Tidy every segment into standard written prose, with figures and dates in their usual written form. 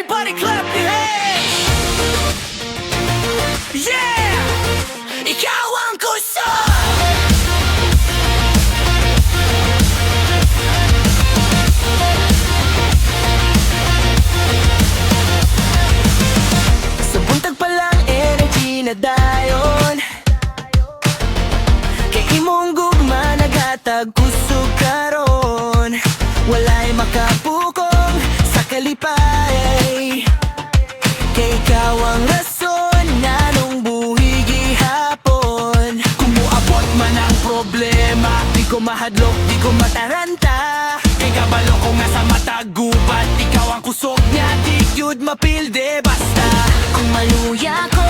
Everybody clap your hands. Yeah! Ikaw ang gusto. Sa buntag pa lang energy na dayon, kay imong gugma naghatag kusog karon. Walay makapukong sa kalipay, kay ikaw ang rason nanong buhi gihapon. Kung muabot man ang problema, di ko mahadlok, di ko mataranta. Kay kabalo ko nga sa matagubat, ikaw ang kusog niya, di yun mapilde basta. Kung maluya ko,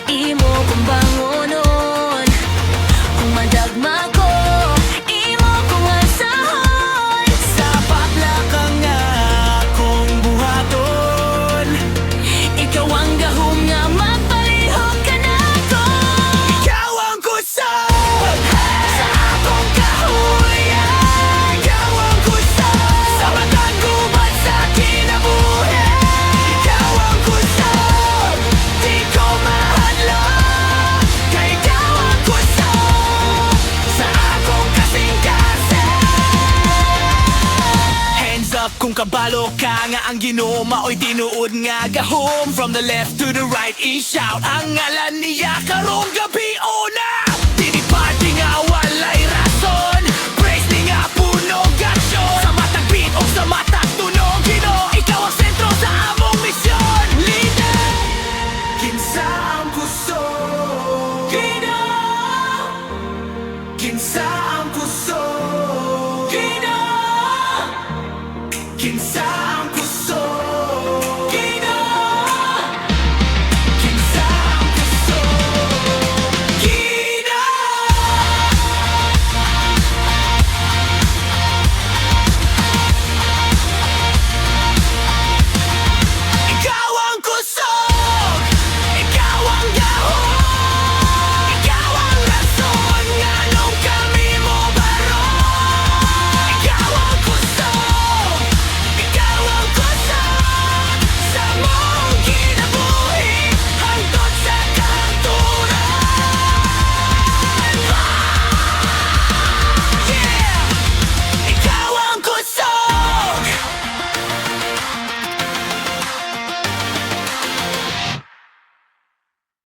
imo kong bangonon. Kung madagma ko, imo kong asahon. Sapat na ka nga akong buhaton. Ikaw ang gahom nga magpalihog ka na ko. Ikaw ang kusog Sa akong kahuyan, Ikaw ang kusog sa matang gubat sa kinabuhi. Ikaw ang kusog, di ko mahadlok. Kay ikaw ang kusog sa akong kasing-kasing. Hands up kung kabalo ka nga ang ginuma oy tinuod nga gahom. From the left to the right, i-shout ang ngalan niya karong gabi una. Dini party nga walay rason, praise ni nga punog aksyon. Sa matag beat o sa matag tunog, Ginoo, ikaw ang sentro sa among misyon. Leader, kinsa ang kusog, Ginoo, kinsa ang kusog, Ginoo, kinsa